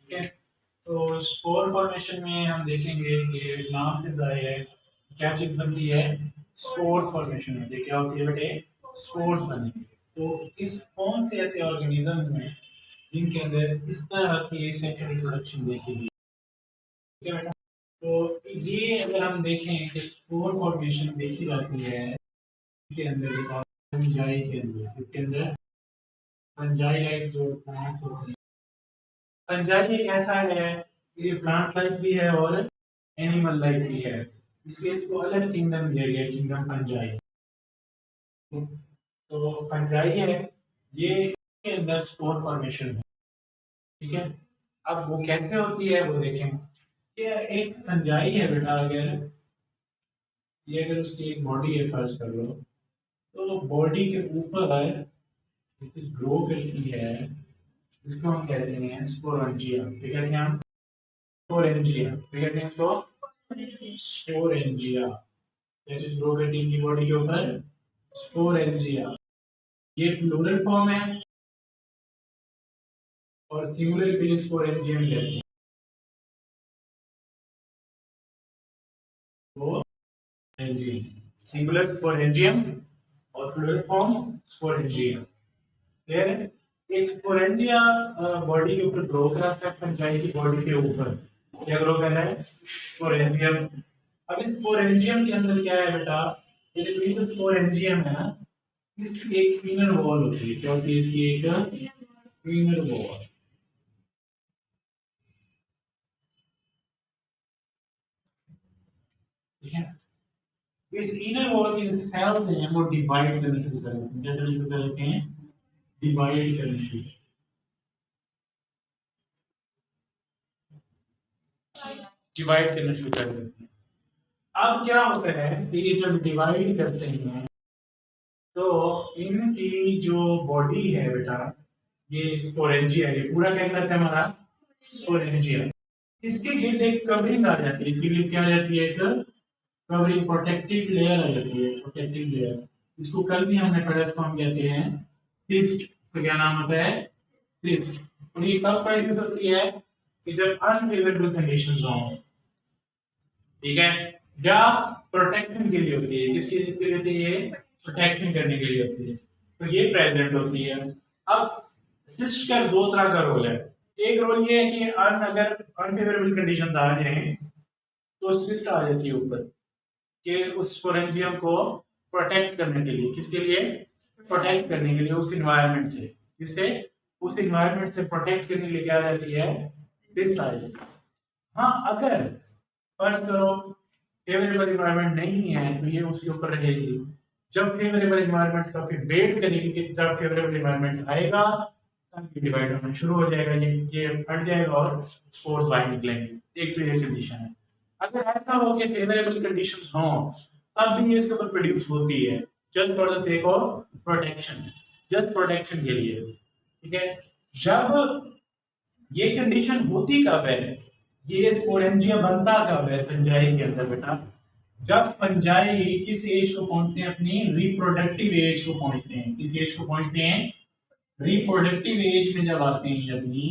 ठीक है। तो स्पोर फॉर्मेशन में हम देखेंगे कि नाम से जाहिर है क्या चीज बनती है, स्पोर फॉर्मेशन होती है। क्या होती है बेटे, स्पोर्स बनेंगे। तो इस कौन से ऐसे ऑर्गेनिज्म हैं जिनके अंदर इस तरह की सेक्शुअल रिप्रोडक्शन देखी गई, ठीक है बेटा। तो ये अगर हम देखें कि स्पोर फॉर्मेशन देखी जाती है इसके अंदर, फंजाई के अंदर, इसके अंदर फंजाई लाइक जो प्लांट्स होते हैं। फंजाई एक ऐसा है, ये प्लांट लाइक भी है और एनिमल लाइक भी है, इसलिए इसको अलग किंगडम दिया गया, किंगडम फंजाई। तो फंजाई है ये के अंदर स्पोर फॉर्मेशन है, ठीक है। अब वो कैसे होती है वो देखें। ये एक फंजाई है बेटा, अगर ये अगर उसकी एक बॉडी है फर्ज कर लो, तो बॉडी के ऊपर ग्रो करती है, इसको हम कहते हैं स्पोरेंजिया। क्या कहते हैं हम, स्पोरेंजिया। क्या कहते हैं इसको, स्पोरेंजिया। ये चीज ग्रो करती है इनकी बॉडी के ऊपर, स्पोरेंजिया। ये प्लूरल फॉर्म है और सिंगुलर के लिए स्पोरेंजियम कहते हैं। वो सिंगुलर स्पोरेंजियम और प्लूरल फॉर्म स्पोरेंजियम। फिर एक स्पोरेंजिया बॉडी के ऊपर ग्रो कर रहा है, फंजाई की बॉडी के ऊपर क्या ग्रो कर रहा है, स्पोरेंजियम। अब इस स्पोरेंजियम के अंदर क्या है बेटा, ये जो स्पोरेंजियम है ना, इसकी एक इनर वॉल होती है। क्या होती है इसकी, एक इनर वॉल। ठीक है। इस इनर वॉल की सेल्स हैं वो डिवाइड करना शुरू कर देते हैं। क्या करना शुरू कर देते हैं, डिवाइड करना शुरू, डिवाइड करना शुरू कर देते हैं। अब क्या होता है कि ये जब डिवाइड करते हैं तो इनकी जो बॉडी है बेटा, ये स्पोरेंजिया, ये पूरा क्या कहलाता है हमारा, स्पोरेंजिया। इसके गिर्द एक कवरिंग आ जाती है, इसके गिर्द क्या आ जाती है, एक कवरिंग, प्रोटेक्टिव लेयर आ जाती है, प्रोटेक्टिव लेयर। इसको कल भी हमने पढ़ा, इसको हम कहते हैं सिस्ट। तो क्या नाम होता है, सिस्ट। और ये कब प्रोड्यूस होती है, कि जब अनफेवरेबल कंडीशंस हो, ठीक है, या प्रोटेक्शन के लिए होती है। किस चीज के लिए होती है, प्रोटेक्शन करने के लिए होती है, तो ये प्रेजेंट होती है। अब सिस्ट का दो तरह का रोल है। एक रोल ये है कि अगर अनफेवरेबल कंडीशंस आ जाए तो सिस्ट आ जाती है ऊपर, कि उस स्पोरेंजियम को प्रोटेक्ट करने के लिए, किसके लिए, प्रोटेक्ट करने के लिए उस इन्वायरमेंट से, किससे, उस इन्वायरमेंट से प्रोटेक्ट करने के लिए क्या रहती है, सिस्ट आ जाती है। हाँ, अगर फर्ज करो फेवरेबल इन्वायरमेंट नहीं है तो ये उसके ऊपर रहेगी। जब फेवरेबल इन्वायरमेंट का फिर वेट करेगी कि जब फेवरेबल इन्वायरमेंट आएगा तब ये डिवाइड होना शुरू हो जाएगा, ये फट जाएगा और स्पोर्स बाहर निकलेंगे। एक तो ये कंडीशन है। अगर ऐसा हो कि फेवरेबल कंडीशंस हो तब भी ये इसके ऊपर प्रोड्यूस होती है, just for the sake of protection, just protection के लिए, ठीक है। जब ये कंडीशन होती कब है, ये स्पोरेंजिया बनता कब है फंजाई के अंदर बेटा, जब फंजाई किस एज को पहुंचते हैं, अपनी रिप्रोडक्टिव एज को पहुंचते हैं। किस एज को पहुंचते हैं, रिप्रोडक्टिव एज में जब आते हैं अपनी,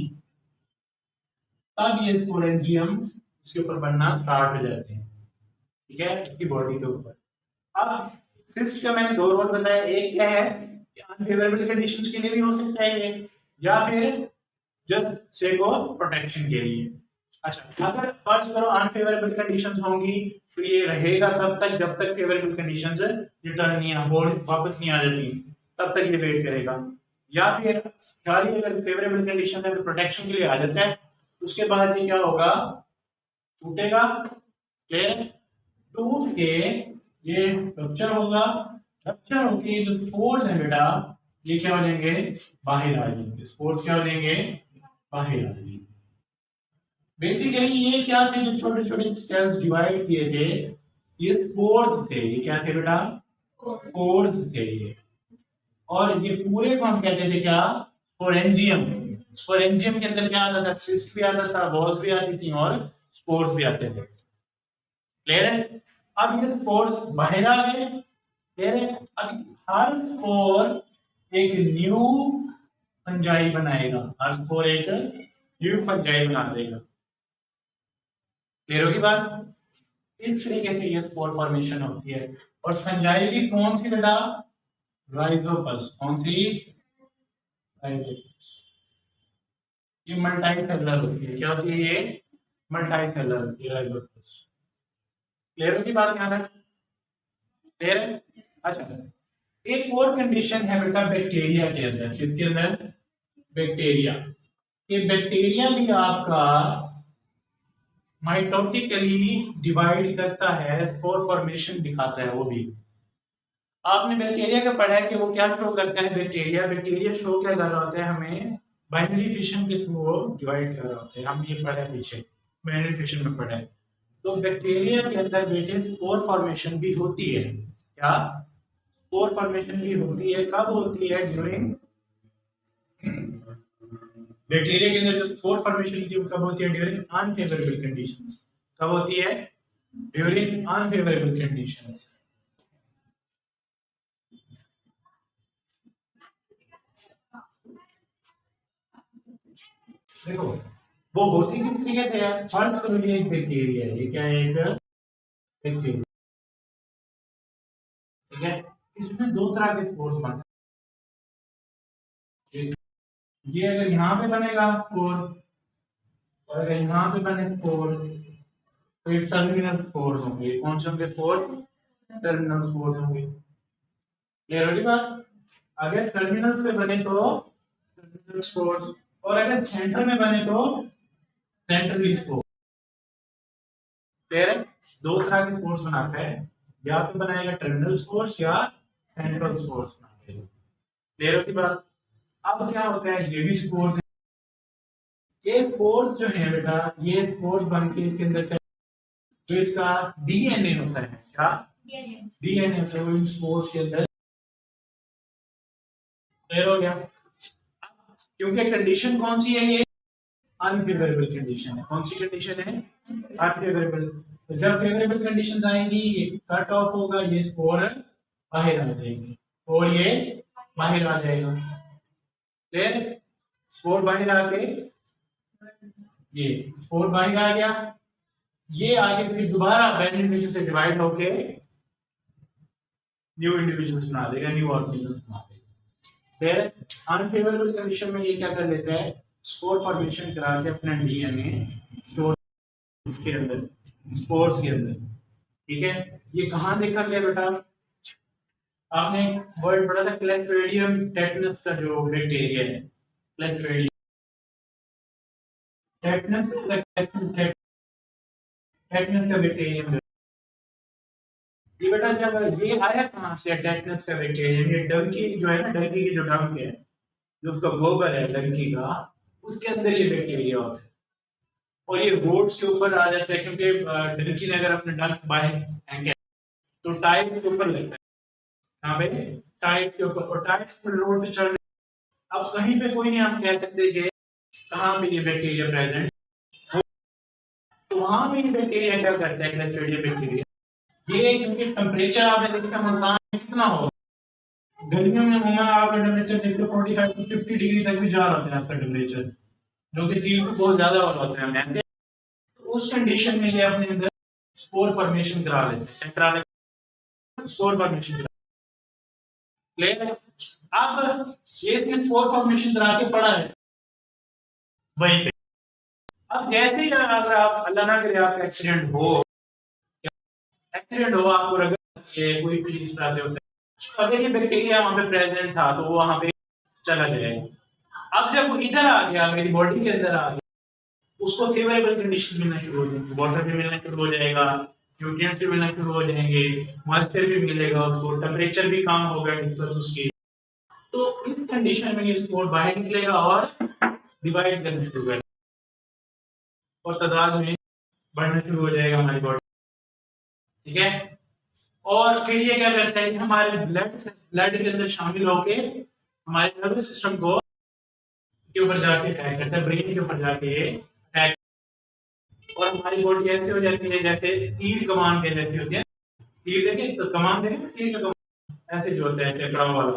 तब ये स्पोरेंजियम इसके ऊपर बनना स्टार्ट हो जाते हैं, ठीक है, इसकी बॉडी के ऊपर। अब सिस्ट का मैंने दो रोल बताया, एक क्या है कि अनफेवरेबल कंडीशंस के लिए भी हो सकता है ये, या फिर जस्ट सेक ऑफ प्रोटेक्शन के लिए। अच्छा, अगर फर्ज करो अनफेवरेबल कंडीशंस होंगी तो ये रहेगा तब तक जब तक फेवरेबल कंडीशंस रिटर्न नहीं हो, वापस नहीं आ जाती, तब तक ये वेट करेगा। या फिर सारी अगर फेवरेबल कंडीशन है तो प्रोटेक्शन के लिए आ जाता है, उसके बाद ये क्या होगा, टूटेगा, टूट के ये रप्चर होगा, रप्चर होके जो स्पोर्स है बेटा ये क्या हो जाएंगे, बाहर आ जाएंगे। स्पोर्स क्या हो जाएंगे, बाहर आ जाएंगे। बेसिकली ये क्या थे, जो छोटे छोटे सेल्स डिवाइड किए थे ये स्पोर्स थे। ये क्या थे बेटा, स्पोर्स थे ये। और ये पूरे को हम कहते थे क्या, स्पोरेंजियम। स्पोरेंजियम के अंदर क्या आता था, सिस्ट भी आता था, वॉल्स भी आती थी और स्पोर्स भी आते थे। क्लियर है। अब ये स्पोर्स बाहर आ गए, क्लियर है। अब हर स्पोर एक न्यू फंजाई बनाएगा, हर स्पोर एक न्यू फंजाई बना देगा। क्लियर होगी बात? इस तरीके से ये स्पोर फॉर्मेशन होती है। और फंजाई भी कौन सी बेटा? राइजोपस। कौन सी? राइजोपस। ये मल्टी सेलुलर होती है। क्या होती है ये? मल्टी सेलुलर होती है राइजोपस। क्लियर होगी बात यहाँ तक? क्लियर है? अच्छा, एक और कंडीशन है बेटा बैक्टीरिया के अंदर। किसके अंदर? बैक्टीरिया। ये बैक्टीरिया भी आपका माइटोटिकली डिवाइड करता है, स्पोर फॉर्मेशन दिखाता है वो भी। आपने बैक्टीरिया का पढ़ा है कि वो क्या शो करता है? बैक्टीरिया शो क्या कर रहा होता है हमें? बाइनरी फिशन के थ्रू वो डिवाइड कर रहा होता है। हम ये पढ़ा है पीछे, बाइनरी फिशन में पढ़ा है। तो बैक्टीरिया के अंदर बेटे स्पोर फॉर्मेशन भी होती है। क्या? स्पोर फॉर्मेशन भी होती है। कब होती है? ड्यूरिंग बैक्टीरिया के अंदर जो स्पोर फॉर्मेशन होती है कब होती है? During unfavourable conditions. कब होती है? During unfavourable conditions. देखो वो होती किस तरीके से है? फर्स्ट तो ये एक बैक्टीरिया है। ये क्या है? एक बैक्टीरिया। ठीक है, इसमें दो तरह के स्पोर्स बनते हैं। ये अगर यहाँ पे बनेगा स्पोर और अगर यहाँ पे बने स्पोर तो ये टर्मिनल स्पोर्स होंगे। कौन से होंगे स्पोर? टर्मिनल स्पोर्स होंगे। क्लियर होगी बात? अगर टर्मिनल्स पे बने तो टर्मिनल स्पोर्स, और अगर सेंटर में बने तो सेंट्रली स्पोर्स। क्लियर है? दो तरह के स्पोर्स बनाता है, या तो बनाएगा टर्मिनल स्पोर्स या सेंट्रल स्पोर्स बनाएगा। क्लियर होगी बात? अब क्या होता है? ये भी स्पोर्स है। ये स्पोर्स जो है बेटा, ये स्पोर्स बन के इसके अंदर से जो इसका डीएनए होता है। क्या? डीएनए होता है वो इन स्पोर्स के अंदर। क्लियर हो गया? क्योंकि कंडीशन कौन सी है? ये अनफेवरेबल कंडीशन है। कौन सी कंडीशन है? अनफेवरेबल। तो जब फेवरेबल कंडीशंस आएंगी ये कट ऑफ होगा, ये स्पोर बाहर आ जाएगी और ये बाहर आ जाएगा। फिर स्पोर बाहर आके ये स्पोर बाहर आ गया, ये आगे फिर दोबारा बेनिफिशियल से डिवाइड होके न्यू इंडिविजुअल्स बना देगा, न्यू ऑर्गेनिजम्स बना देगा। फिर अनफेवरेबल कंडीशन में ये क्या कर लेता है? स्पोर फॉर्मेशन करा के अपना डीएनए स्टोर इसके अंदर, स्पोर्स के अंदर। ठीक है, ये कहाँ देखा गया बेटा? आपने वर्ड पढ़ा था क्लैस्ट्रीडियम टेटनस का जो बैक्टीरिया है, क्लैस्ट्रीडियम टेटनस का बैक्टीरियम। ये बेटा जब ये आया कहाँ से? टेटनस का बैक्टीरियम। ये डंकी जो है ना, डंकी की जो डंक है, जो उसका गोबर है डंकी का, उसके अंदर ये बैक्टीरिया होता है और ये रोड्स के ऊपर आ जाता है, क्योंकि डंकी ने अगर अपने डंक बाहर फेंके तो टाइल्स के ऊपर लगता है। यहाँ पे टाइल्स के ऊपर, और टाइल्स पर रोड पे चढ़, अब कहीं पे कोई नहीं हम कह सकते कि कहाँ पे ये बैक्टीरिया प्रेजेंट हो, तो वहां पे ये बैक्टीरिया क्या करता है? क्लैस्ट्रीडियम बैक्टीरिया ये, क्योंकि टेम्परेचर आपने देखा मुल्तान में कितना होगा, गर्मियों में वहां आपका टेम्परेचर देखते 45 to 50 डिग्री तक भी जा रहा होता है आपका टेम्परेचर, जो कि फील्ड में बहुत ज्यादा हो रहा होता है। तो उस कंडीशन में ये अपने अंदर स्पोर फॉर्मेशन करा लेते हैं, स्पोर फॉर्मेशन करा। क्लियर? अब ये इसने स्पोर फॉर्मेशन करा के पड़ा है वहीं पे। अब जैसे ही अगर आप अल्लाह ना करे आपका एक्सीडेंट हो, आपको अगर ये कोई भी इस तरह से होता है, अगर ये बैक्टीरिया वहां पे प्रेजेंट था तो वो वहां पे चला जाएगा। अब जब वो इधर आ गया, मेरी बॉडी के अंदर आ गया, उसको फेवरेबल कंडीशन मिलना शुरू हो जाएंगे, वाटर भी मिलना शुरू हो जाएगा, न्यूट्रिएंट्स भी मिलना शुरू हो जाएंगे, मॉइस्चर भी मिलेगा उसको, टेम्परेचर भी कम होगा डिस्कस उसकी। तो इस कंडीशन में ये स्पोर बाहर निकलेगा और डिवाइड करना शुरू करेगा और तादाद में बढ़ना शुरू हो जाएगा हमारी बॉडी। ठीक है, और फिर ये क्या करता है कि हमारे ब्लड के अंदर शामिल होके हमारे नर्वस सिस्टम को के ऊपर जाके अटैक करता है, ब्रेन के ऊपर जाके ये अटैक, और हमारी बॉडी ऐसे हो जाती है जैसे तीर कमान के जैसी होती है। तीर देखे तो कमान देखे, तीर का कमान ऐसे जो होता है, ऐसे कड़ा वाला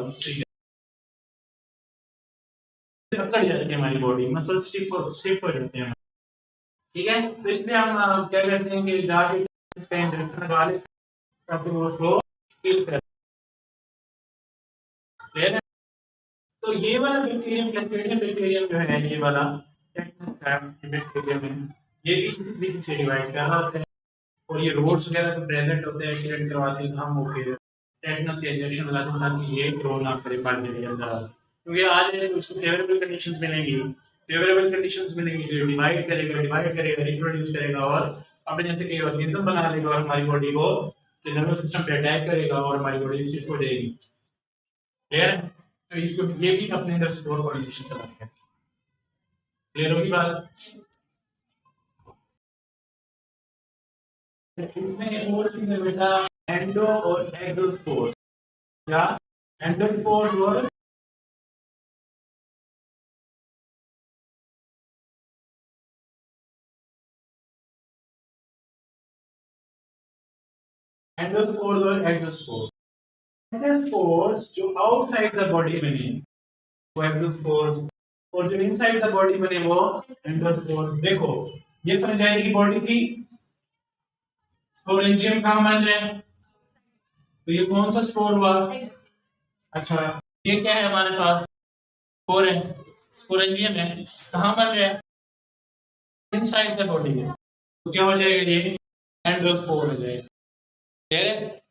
अकड़ जाती है हमारी बॉडी, मसल स्टिफ हो जाते हैं, ठीक है। तो इसलिए हम क्या करते हैं कि जाके इसका इंजेक्शन लगा लेते हैं ताकि वो उसको किल कर, क्लियर है। तो ये वाला बैक्टीरियम क्लस्ट्रिडियम बैक्टीरियम जो है, ये वाला टेटनस बैक्टीरियम है, ये भी इसी तरीके से डिवाइड कर रहा होता है और ये रोड्स वगैरह तो प्रेजेंट होते हैं, एक्सीडेंट करवाते हैं, हम वो फिर टेटनस के इंजेक्शन लगाते हैं ताकि ये ग्रो ना करे पार्ट के अंदर, क्योंकि आज उसको फेवरेबल कंडीशंस मिलेंगी, फेवरेबल कंडीशंस मिलेंगी जो डिवाइड करेगा, रिप्रोड्यूस करेगा और अपने जैसे कई ऑर्गेनिज्म बना लेगा और हमारी बॉडी को नर्वस सिस्टम पे अटैक करेगा और हमारी बॉडी स्टिफ हो जाएगी, क्लियर है। तो इसको ये भी अपने अंदर स्पोर कंडीशन कराएगा, क्लियर होगी बात। इसमें एक और चीज है बेटा, एंडो और एक्सोस्पोर्स, क्या एंडोस्पोर्स और एंडोस्पोर्स और एक्सोस्पोर्स। एंडोस्पोर्स जो आउटसाइड द बॉडी बने वो एक्सोस्पोर्स, और जो इनसाइड द बॉडी बने वो एंडोस्पोर्स। देखो ये फंजाई की बॉडी थी, स्पोरेंजियम कहाँ बन रहा है, तो ये कौन सा स्पोर हुआ, अच्छा ये क्या है हमारे पास, स्पोर है, स्पोरेंजियम है, कहाँ बन रहा है, इनसाइड द बॉडी है, तो क्या हो जाएगा ये एंडोस्पोर हो जाएगा, ठीक है।